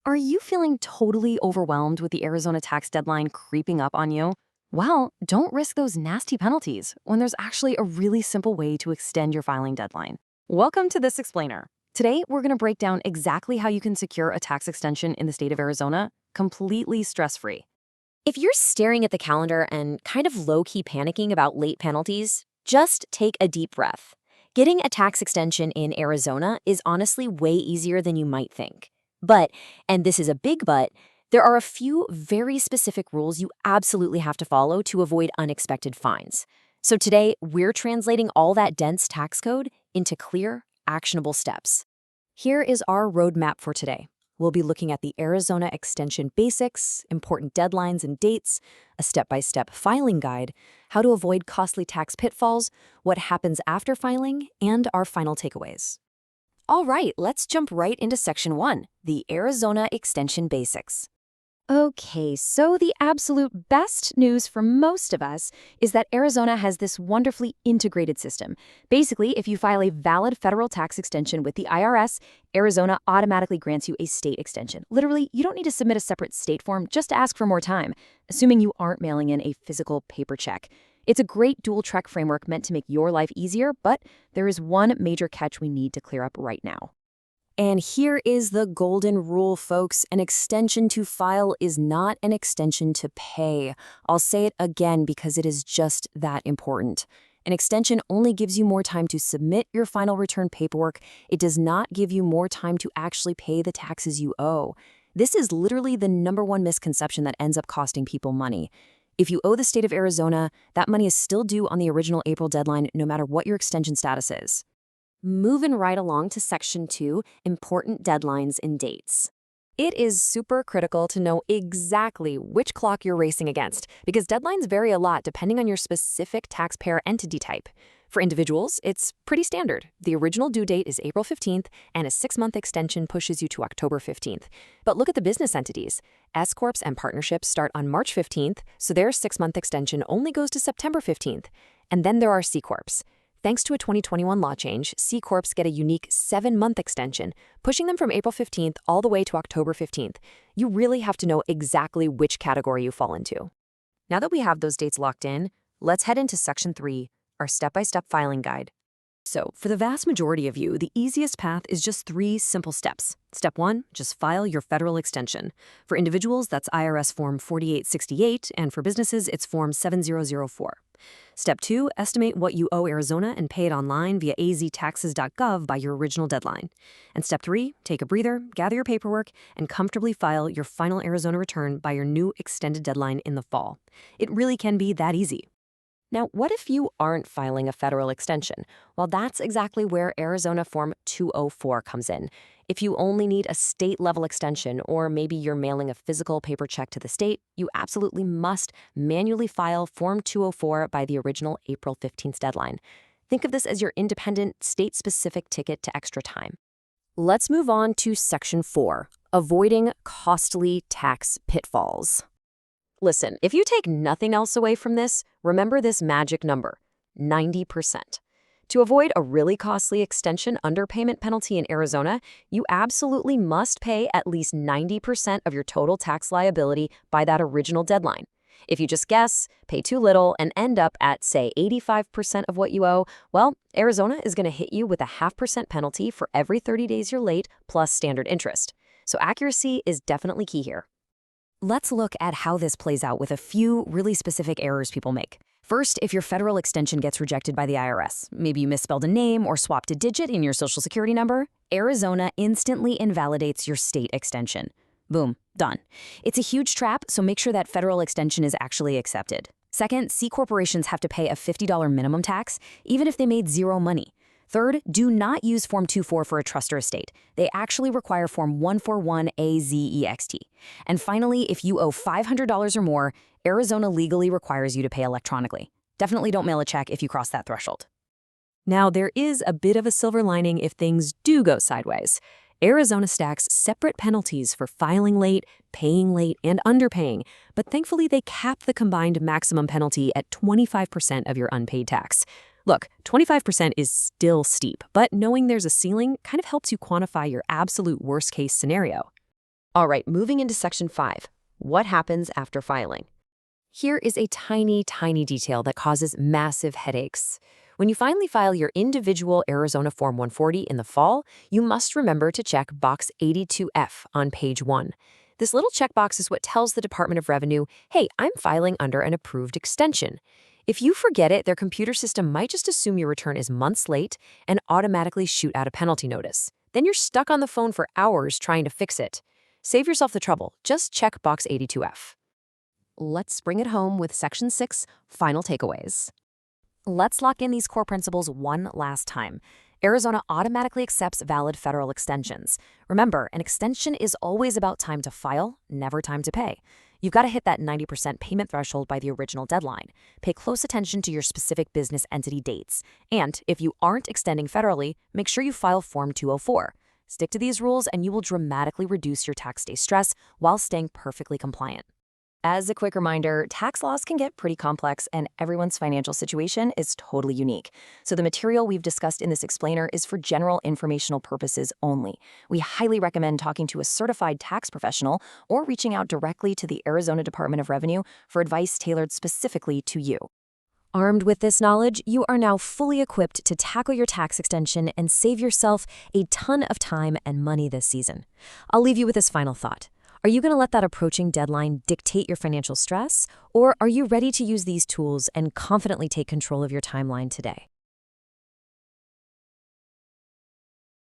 Are you feeling totally overwhelmed with the Arizona tax deadline creeping up on you? Well, don't risk those nasty penalties when there's actually a really simple way to extend your filing deadline. Welcome to This Explainer. Today, we're going to break down exactly how you can secure a tax extension in the state of Arizona completely stress-free. If you're staring at the calendar and kind of low-key panicking about late penalties, just take a deep breath. Getting a tax extension in Arizona is honestly way easier than you might think. But, and this is a big but, there are a few very specific rules you absolutely have to follow to avoid unexpected fines. So today, we're translating all that dense tax code into clear, actionable steps. Here is our roadmap for today. We'll be looking at the Arizona Extension basics, important deadlines and dates, a step-by-step filing guide, how to avoid costly tax pitfalls, what happens after filing, and our final takeaways. All right, let's jump right into Section 1, the Arizona Extension basics. Okay, so the absolute best news for most of us is that Arizona has this wonderfully integrated system. Basically, if you file a valid federal tax extension with the IRS, Arizona automatically grants you a state extension. Literally, you don't need to submit a separate state form just to ask for more time, assuming you aren't mailing in a physical paper check. It's a great dual-track framework meant to make your life easier, but there is one major catch we need to clear up right now. And here is the golden rule, folks. An extension to file is not an extension to pay. I'll say it again because it is just that important. An extension only gives you more time to submit your final return paperwork. It does not give you more time to actually pay the taxes you owe. This is literally the #1 misconception that ends up costing people money. If you owe the state of Arizona, that money is still due on the original April deadline, no matter what your extension status is. Moving right along to Section 2, important deadlines and dates. It is super critical to know exactly which clock you're racing against, because deadlines vary a lot depending on your specific taxpayer entity type. For individuals, it's pretty standard. The original due date is April 15th, and a 6-month extension pushes you to October 15th. But look at the business entities. S-Corps and partnerships start on March 15th, so their 6-month extension only goes to September 15th. And then there are C-Corps. Thanks to a 2021 law change, C-Corps get a unique 7-month extension, pushing them from April 15th all the way to October 15th. You really have to know exactly which category you fall into. Now that we have those dates locked in, let's head into Section 3, our step-by-step filing guide. So, for the vast majority of you, the easiest path is just 3 simple steps. Step 1, just file your federal extension. For individuals, that's IRS Form 4868, and for businesses, it's Form 7004. Step 2, estimate what you owe Arizona and pay it online via aztaxes.gov by your original deadline. And Step 3, take a breather, gather your paperwork, and comfortably file your final Arizona return by your new extended deadline in the fall. It really can be that easy. Now, what if you aren't filing a federal extension? Well, that's exactly where Arizona Form 204 comes in. If you only need a state-level extension, or maybe you're mailing a physical paper check to the state, you absolutely must manually file Form 204 by the original April 15th deadline. Think of this as your independent, state-specific ticket to extra time. Let's move on to Section 4, avoiding costly tax pitfalls. Listen, if you take nothing else away from this, remember this magic number, 90%. To avoid a really costly extension underpayment penalty in Arizona, you absolutely must pay at least 90% of your total tax liability by that original deadline. If you just guess, pay too little, and end up at, say, 85% of what you owe, well, Arizona is going to hit you with a 0.5% penalty for every 30 days you're late, plus standard interest. So accuracy is definitely key here. Let's look at how this plays out with a few really specific errors people make. First, if your federal extension gets rejected by the IRS, maybe you misspelled a name or swapped a digit in your social security number, Arizona instantly invalidates your state extension. Boom, done. It's a huge trap, so make sure that federal extension is actually accepted. Second, C corporations have to pay a $50 minimum tax, even if they made zero money. Third, do not use Form 24 for a trust or estate. They actually require Form 141AZEXT. And finally, if you owe $500 or more, Arizona legally requires you to pay electronically. Definitely don't mail a check if you cross that threshold. Now, there is a bit of a silver lining if things do go sideways. Arizona stacks separate penalties for filing late, paying late, and underpaying, but thankfully they cap the combined maximum penalty at 25% of your unpaid tax. Look, 25% is still steep, but knowing there's a ceiling kind of helps you quantify your absolute worst-case scenario. All right, moving into Section 5. What happens after filing? Here is a tiny, tiny detail that causes massive headaches. When you finally file your individual Arizona Form 140 in the fall, you must remember to check Box 82F on page 1. This little checkbox is what tells the Department of Revenue, hey, I'm filing under an approved extension. If you forget it, their computer system might just assume your return is months late and automatically shoot out a penalty notice. Then you're stuck on the phone for hours trying to fix it. Save yourself the trouble. Just check Box 82F. Let's bring it home with Section 6, Final Takeaways. Let's lock in these core principles one last time. Arizona automatically accepts valid federal extensions. Remember, an extension is always about time to file, never time to pay. You've got to hit that 90% payment threshold by the original deadline. Pay close attention to your specific business entity dates. And if you aren't extending federally, make sure you file Form 204. Stick to these rules and you will dramatically reduce your tax day stress while staying perfectly compliant. As a quick reminder, tax laws can get pretty complex and everyone's financial situation is totally unique. So the material we've discussed in this explainer is for general informational purposes only. We highly recommend talking to a certified tax professional or reaching out directly to the Arizona Department of Revenue for advice tailored specifically to you. Armed with this knowledge, you are now fully equipped to tackle your tax extension and save yourself a ton of time and money this season. I'll leave you with this final thought. Are you going to let that approaching deadline dictate your financial stress, or are you ready to use these tools and confidently take control of your timeline today?